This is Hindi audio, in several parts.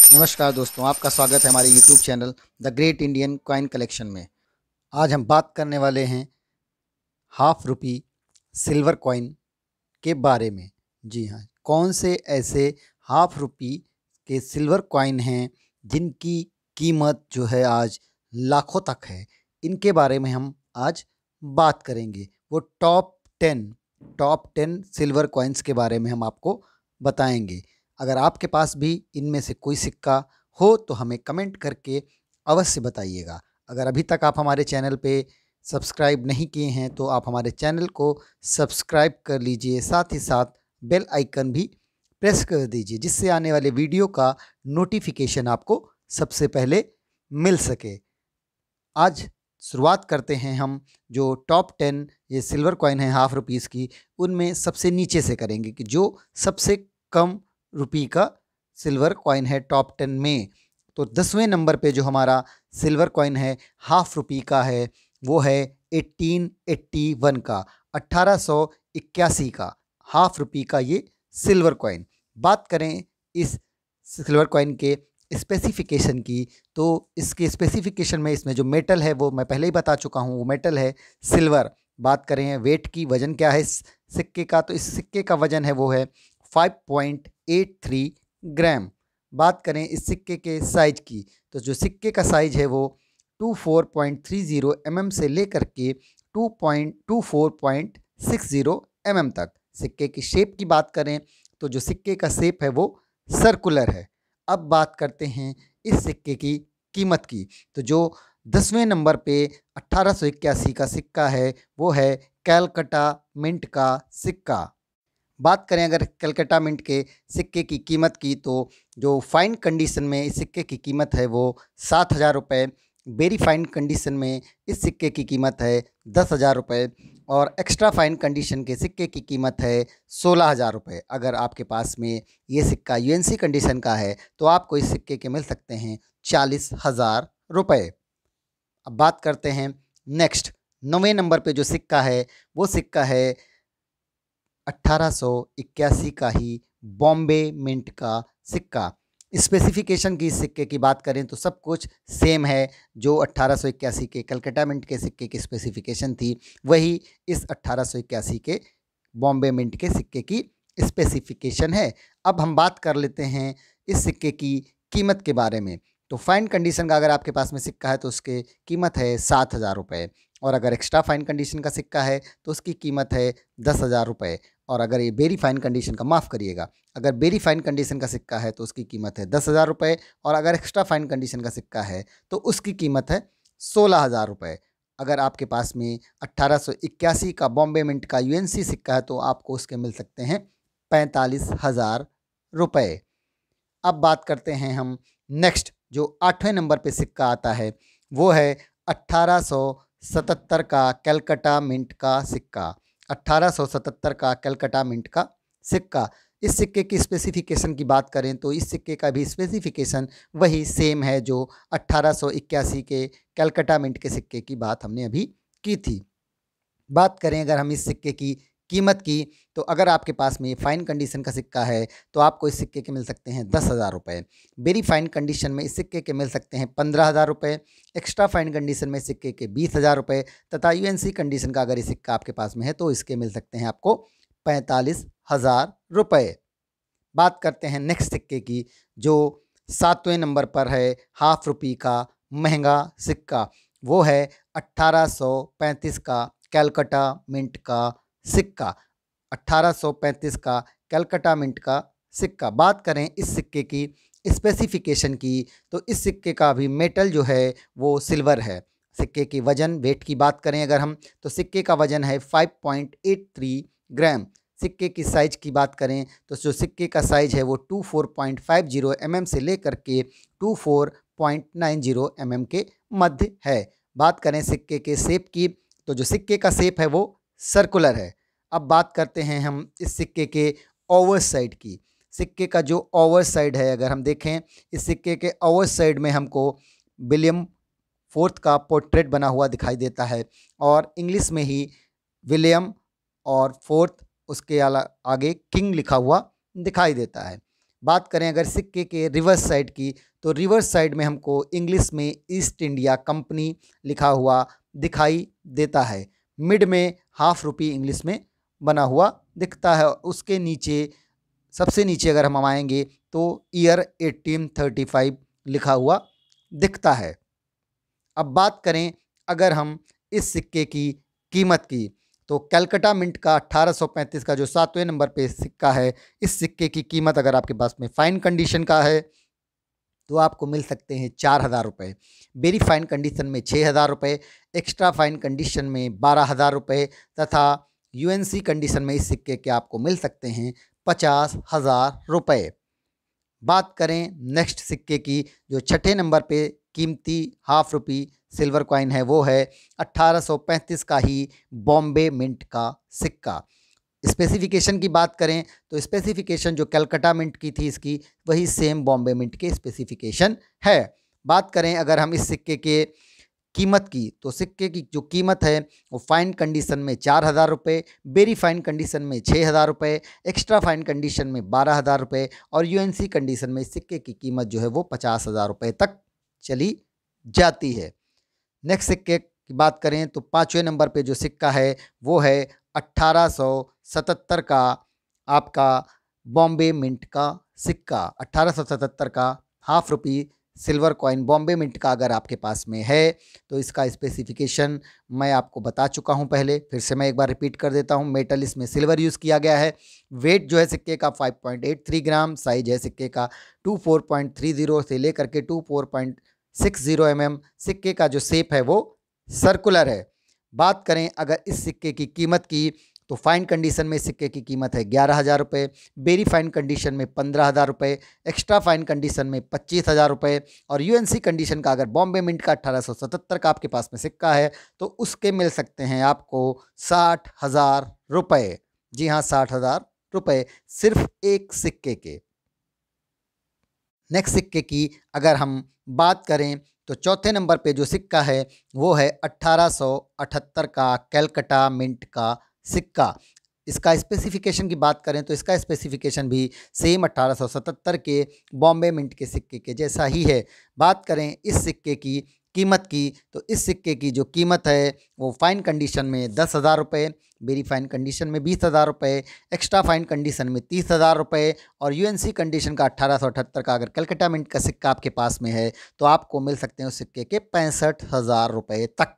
नमस्कार दोस्तों, आपका स्वागत है हमारे YouTube channel the great Indian coin collection में। आज हम बात करने वाले हैं हाफ रुपी सिल्वर कॉइन के बारे में। जी हाँ, कौन से ऐसे हाफ रुपी के सिल्वर कॉइन हैं जिनकी कीमत जो है आज लाखों तक है। इनके बारे में हम आज बात करेंगे। वो टॉप टेन सिल्वर कॉइन्स के बारे में हम आपको बताएंगे। अगर आपके पास भी इनमें से कोई सिक्का हो तो हमें कमेंट करके अवश्य बताइएगा। अगर अभी तक आप हमारे चैनल पे सब्सक्राइब नहीं किए हैं तो आप हमारे चैनल को सब्सक्राइब कर लीजिए, साथ ही साथ बेल आइकन भी प्रेस कर दीजिए, जिससे आने वाले वीडियो का नोटिफिकेशन आपको सबसे पहले मिल सके। आज शुरुआत करते हैं हम जो टॉप 10 ये सिल्वर कॉइन है हाफ रुपीज़ की, उनमें सबसे नीचे से करेंगे कि जो सबसे कम रुपी का सिल्वर कॉइन है टॉप 10 में। तो 10वें नंबर पे जो हमारा सिल्वर कॉइन है हाफ रुपी का है वो है 1881 का, 1881 का हाफ रुपी का ये सिल्वर कॉइन। बात करें इस सिल्वर कॉइन के स्पेसिफिकेशन की, तो इसके स्पेसिफिकेशन में इसमें जो मेटल है वो मैं पहले ही बता चुका हूँ, वो मेटल है सिल्वर। बात करें वेट की, वजन क्या है इस सिक्के का, तो इस सिक्के का वजन है वो है 5.83 ग्राम। बात करें इस सिक्के के साइज की, तो जो सिक्के का साइज है वो 24.30 mm से लेकर के 24.60 mm तक। सिक्के की शेप की बात करें तो जो सिक्के का शेप है वो सर्कुलर है। अब बात करते हैं इस सिक्के की कीमत की, तो जो 10वें नंबर पे 1881 का सिक्का है वो है कैलकटा मिंट का सिक्का। बात करें अगर कलकत्ता मिंट के सिक्के की कीमत की, तो जो फाइन कंडीशन में इस सिक्के की कीमत है वो 7,000 रुपये। वेरी फाइन कंडीशन में इस सिक्के की कीमत है 10,000 रुपये और एक्स्ट्रा फाइन कंडीशन के सिक्के की कीमत है 16,000 रुपये। अगर आपके पास में ये सिक्का यूएनसी कंडीशन का है तो आपको इस सिक्के के मिल सकते हैं 40,000 रुपये। अब बात करते हैं नेक्स्ट 9वें नंबर पे जो सिक्का है वो सिक्का है 1881 का ही बॉम्बे मिंट का सिक्का। स्पेसिफिकेशन की इस सिक्के की बात करें तो सब कुछ सेम है। जो 1881 के कलकत्ता मिंट के सिक्के की स्पेसिफिकेशन थी वही इस 1881 के बॉम्बे मिंट के सिक्के की स्पेसिफिकेशन है। अब हम बात कर लेते हैं इस सिक्के की कीमत के बारे में। तो फाइन कंडीशन का अगर आपके पास में सिक्का है तो उसकी कीमत है 7,000 रुपये और अगर एक्स्ट्रा फाइन कंडीशन का सिक्का है तो उसकी कीमत है 10,000 रुपये। और अगर ये वेरी फाइन कंडीशन का, माफ़ करिएगा, अगर वेरी फाइन कंडीशन का सिक्का है तो उसकी कीमत है 10,000 रुपये और अगर एक्स्ट्रा फाइन कंडीशन का सिक्का है तो उसकी कीमत है 16,000 रुपये। अगर आपके पास में 1881 का बॉम्बे मिंट का यूएनसी सिक्का है तो आपको उसके मिल सकते हैं 45,000 रुपये। अब बात करते हैं हम नेक्स्ट जो 8वें नंबर पे सिक्का आता है वो है 1877 का कैलकटा मिंट का सिक्का। 1877 का कैलकटा मिंट का सिक्का। इस सिक्के की स्पेसिफिकेशन की बात करें तो इस सिक्के का भी स्पेसिफिकेशन वही सेम है जो 1881 के कैलकटा मिंट के सिक्के की बात हमने अभी की थी। बात करें अगर हम इस सिक्के की कीमत की, तो अगर आपके पास में फाइन कंडीशन का सिक्का है तो आपको इस सिक्के के मिल सकते हैं 10,000 रुपये। वेरी फाइन कंडीशन में इस सिक्के के मिल सकते हैं 15,000 रुपये। एक्स्ट्रा फाइन कंडीशन में सिक्के के 20,000 रुपये तथा यूएनसी कंडीशन का अगर ये सिक्का आपके पास में है तो इसके मिल सकते हैं आपको 45,000 रुपये। बात करते हैं नेक्स्ट सिक्के की जो 7वें नंबर पर है हाफ रुपी का महंगा सिक्का। वो है 1835 का कैलकटा मिंट का सिक्का। 1835 का कैलकटा मिंट का सिक्का। बात करें इस सिक्के की स्पेसिफिकेशन की, तो इस सिक्के का भी मेटल जो है वो सिल्वर है। सिक्के की वजन, वेट की बात करें अगर हम, तो सिक्के का वजन है 5.83 ग्राम। सिक्के की साइज की बात करें तो जो सिक्के का साइज है वो 24.50 mm से लेकर के 24.90 mm के मध्य है। बात करें सिक्के के शेप की, तो जो सिक्के का शेप है वो सर्कुलर है। अब बात करते हैं हम इस सिक्के के ओवर साइड की। सिक्के का जो ओवर साइड है अगर हम देखें, इस सिक्के के ओवर साइड में हमको विलियम फोर्थ का पोर्ट्रेट बना हुआ दिखाई देता है और इंग्लिश में ही विलियम और फोर्थ उसके आगे किंग लिखा हुआ दिखाई देता है। बात करें अगर सिक्के के रिवर्स साइड की, तो रिवर्स साइड में हमको इंग्लिश में ईस्ट इंडिया कंपनी लिखा हुआ दिखाई देता है। मिड में हाफ रुपी इंग्लिश में बना हुआ दिखता है। उसके नीचे, सबसे नीचे अगर हम आएंगे तो ईयर 1835 लिखा हुआ दिखता है। अब बात करें अगर हम इस सिक्के की कीमत की, तो कलकत्ता मिंट का 1835 का जो 7वें नंबर पे सिक्का है, इस सिक्के की कीमत अगर आपके पास में फाइन कंडीशन का है तो आपको मिल सकते हैं 4,000 रुपये, वेरी फाइन कंडीशन में 6,000 रुपये, एक्स्ट्रा फाइन कंडीशन में 12,000 रुपये तथा यूएनसी कंडीशन में इस सिक्के के आपको मिल सकते हैं 50,000 रुपये। बात करें नेक्स्ट सिक्के की, जो छठे नंबर पे कीमती हाफ रुपी सिल्वर कॉइन है, वो है 1835 का ही बॉम्बे मिंट का सिक्का। स्पेसिफिकेशन की बात करें तो स्पेसिफिकेशन जो कलकत्ता मिंट की थी इसकी, वही सेम बॉम्बे मिंट के स्पेसिफिकेशन है। बात करें अगर हम इस सिक्के के कीमत की, तो सिक्के की जो कीमत है वो फाइन कंडीशन में 4,000 रुपये, वेरी फाइन कंडीशन में 6,000 रुपये, एक्स्ट्रा फाइन कंडीशन में 12,000 रुपये और यूएनसी कंडीशन में इस सिक्के की कीमत जो है वो 50,000 रुपये तक चली जाती है। नेक्स्ट सिक्के की बात करें तो 5वें नंबर पे जो सिक्का है वो है 1877 का आपका बॉम्बे मिंट का सिक्का। 1877 का हाफ रुपी सिल्वर कॉइन बॉम्बे मिंट का अगर आपके पास में है तो इसका स्पेसिफिकेशन मैं आपको बता चुका हूं पहले, फिर से मैं एक बार रिपीट कर देता हूं। मेटल इसमें सिल्वर यूज़ किया गया है। वेट जो है सिक्के का 5.83 ग्राम, साइज है सिक्के का 24.30 से लेकर के 24.60 mm। सिक्के का जो शेप है वो सर्कुलर है। बात करें अगर इस सिक्के की कीमत की, तो फाइन कंडीशन में सिक्के की कीमत है 11,000 रुपये, वेरी फाइन कंडीशन में 15,000 रुपये, एक्स्ट्रा फाइन कंडीशन में 25,000 रुपये और यूएनसी कंडीशन का अगर बॉम्बे मिंट का 1877 का आपके पास में सिक्का है तो उसके मिल सकते हैं आपको 60,000 रुपये। जी हाँ, 60,000 रुपये सिर्फ एक सिक्के के। नेक्स्ट सिक्के की अगर हम बात करें तो चौथे नंबर पे जो सिक्का है वो है 1878 का कलकत्ता मिंट का सिक्का। इसका स्पेसिफिकेशन की बात करें तो इसका स्पेसिफिकेशन भी सेम 1877 के बॉम्बे मिंट के सिक्के के जैसा ही है। बात करें इस सिक्के की कीमत की, तो इस सिक्के की जो कीमत है वो फाइन कंडीशन में 10,000 रुपये, वेरी फाइन कंडीशन में 20,000 रुपये, एक्स्ट्रा फाइन कंडीशन में 30,000 रुपये और यूएनसी कंडीशन का 1878 का अगर कलकत्ता मिंट का सिक्का आपके पास में है तो आपको मिल सकते हैं उस सिक्के के 65,000 रुपये तक।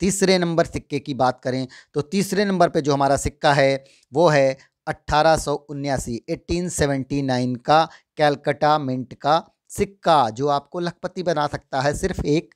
तीसरे नंबर सिक्के की बात करें तो तीसरे नंबर पे जो हमारा सिक्का है वो है 1879 का कलकत्ता मिंट का सिक्का, जो आपको लखपति बना सकता है। सिर्फ एक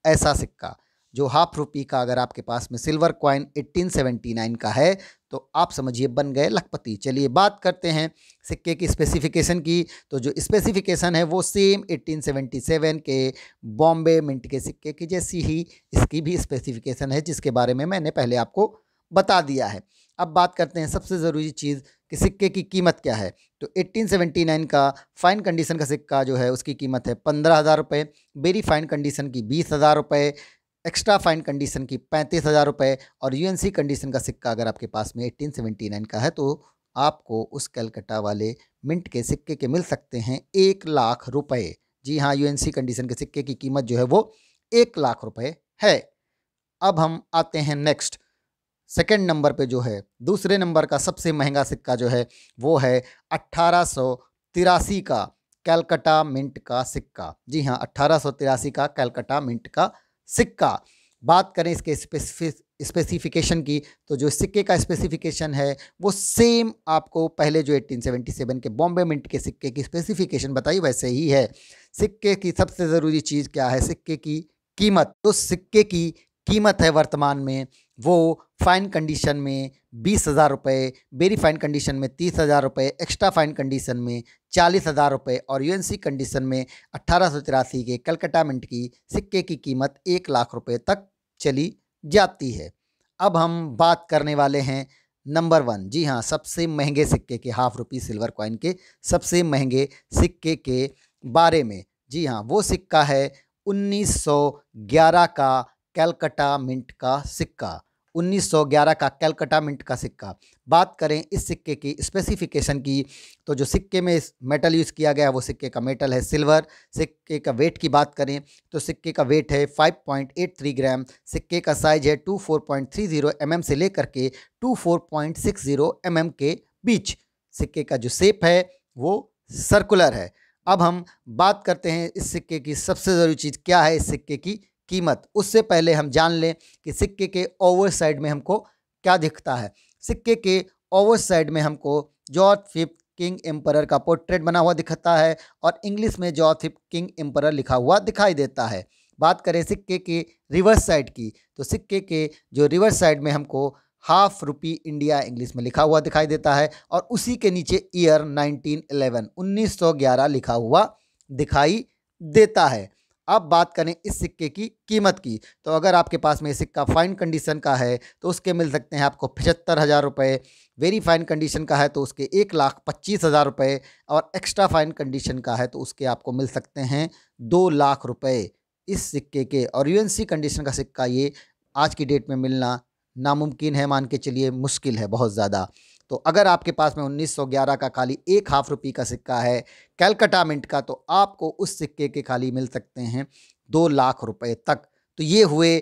ऐसा सिक्का जो हाफ रुपी का अगर आपके पास में सिल्वर कॉइन 1879 का है तो आप समझिए बन गए लखपति। चलिए बात करते हैं सिक्के की स्पेसिफिकेशन की, तो जो स्पेसिफिकेशन है वो सेम 1877 के बॉम्बे मिंट के सिक्के की जैसी ही इसकी भी स्पेसिफिकेशन है, जिसके बारे में मैंने पहले आपको बता दिया है। अब बात करते हैं सबसे ज़रूरी चीज़ कि सिक्के की कीमत क्या है। तो 1879 का फाइन कंडीशन का सिक्का जो है उसकी कीमत है 15,000 रुपये, वेरी फाइन कंडीशन की 20,000 रुपये, एक्स्ट्रा फाइन कंडीशन की 35,000 रुपये और यूएनसी कंडीशन का सिक्का अगर आपके पास में 1879 का है तो आपको उस कलकत्ता वाले मिंट के सिक्के के मिल सकते हैं 1,00,000 रुपये। जी हाँ, यूएनसी कंडीशन के सिक्के की कीमत जो है वो 1,00,000 रुपये है। अब हम आते हैं नेक्स्ट सेकंड नंबर पे, जो है दूसरे नंबर का सबसे महंगा सिक्का जो है वो है 1883 का कलकत्ता मिंट का सिक्का। जी हाँ, 1883 का कलकत्ता मिंट का सिक्का। बात करें इसके स्पेसिफिकेशन की, तो जो सिक्के का स्पेसिफिकेशन है वो सेम आपको पहले जो 1877 के बॉम्बे मिंट के सिक्के की स्पेसिफिकेशन बताई वैसे ही है। सिक्के की सबसे ज़रूरी चीज़ क्या है, सिक्के की कीमत। तो सिक्के की कीमत है वर्तमान में वो फाइन कंडीशन में 20,000 रुपये, वेरी फाइन कंडीशन में 30,000 रुपये, एक्स्ट्रा फाइन कंडीशन में 40,000 रुपये और यूएनसी कंडीशन में 1883 के कलकत्ता मिंट की सिक्के की कीमत 1,00,000 रुपये तक चली जाती है। अब हम बात करने वाले हैं नंबर 1, जी हाँ, सबसे महंगे सिक्के के, हाफ रुपी सिल्वर कॉइन के सबसे महंगे सिक्के के बारे में। जी हाँ, वो सिक्का है 1911 का कलकत्ता मिंट का सिक्का। 1911 का कलकत्ता मिंट का सिक्का। बात करें इस सिक्के की स्पेसिफिकेशन की, तो जो सिक्के में मेटल यूज़ किया गया है वो सिक्के का मेटल है सिल्वर। सिक्के का वेट की बात करें तो सिक्के का वेट है 5.83 ग्राम। सिक्के का साइज है 24.30 mm से लेकर के 24.60 mm के बीच। सिक्के का जो शेप है वो सर्कुलर है। अब हम बात करते हैं इस सिक्के की सबसे ज़रूरी चीज़ क्या है, इस सिक्के की कीमत। उससे पहले हम जान लें कि सिक्के के ओवर साइड में हमको क्या दिखता है। सिक्के के ओवर साइड में हमको जॉर्ज फिफ्थ किंग एम्परर का पोर्ट्रेट बना हुआ दिखता है और इंग्लिश में जॉर्ज फिफ्थ किंग एम्परर लिखा हुआ दिखाई देता है। बात करें सिक्के के रिवर्स साइड की, तो सिक्के के जो रिवर्स साइड में हमको हाफ रुपी इंडिया इंग्लिश में लिखा हुआ दिखाई देता है और उसी के नीचे ईयर 1911 लिखा हुआ दिखाई देता है। अब बात करें इस सिक्के की कीमत की, तो अगर आपके पास में सिक्का फाइन कंडीशन का है तो उसके मिल सकते हैं आपको 75,000 रुपये। वेरी फाइन कंडीशन का है तो उसके 1,25,000 रुपये और एक्स्ट्रा फाइन कंडीशन का है तो उसके आपको मिल सकते हैं 2 लाख रुपये इस सिक्के के। और यूएनसी कंडीशन का सिक्का ये आज की डेट में मिलना नामुमकिन है, मान के चलिए मुश्किल है बहुत ज़्यादा। तो अगर आपके पास में 1911 का खाली एक हाफ रुपये का सिक्का है कैलकटा मिंट का, तो आपको उस सिक्के के खाली मिल सकते हैं 2 लाख रुपए तक। तो ये हुए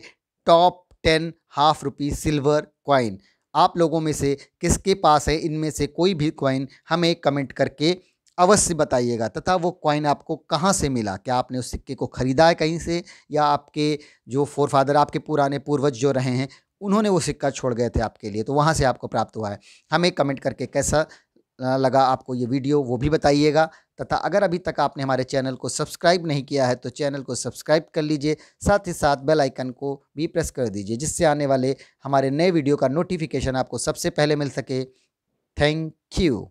टॉप 10 हाफ रुपी सिल्वर कॉइन। आप लोगों में से किसके पास है इनमें से कोई भी कॉइन, हमें कमेंट करके अवश्य बताइएगा। तथा वो कॉइन आपको कहाँ से मिला, क्या आपने उस सिक्के को ख़रीदा है कहीं से, या आपके जो फोरफादर आपके पुराने पूर्वज जो रहे हैं उन्होंने वो सिक्का छोड़ गए थे आपके लिए, तो वहाँ से आपको प्राप्त हुआ है। हमें कमेंट करके कैसा लगा आपको ये वीडियो वो भी बताइएगा। तथा अगर अभी तक आपने हमारे चैनल को सब्सक्राइब नहीं किया है तो चैनल को सब्सक्राइब कर लीजिए, साथ ही साथ बेल आइकन को भी प्रेस कर दीजिए जिससे आने वाले हमारे नए वीडियो का नोटिफिकेशन आपको सबसे पहले मिल सके। Thank you.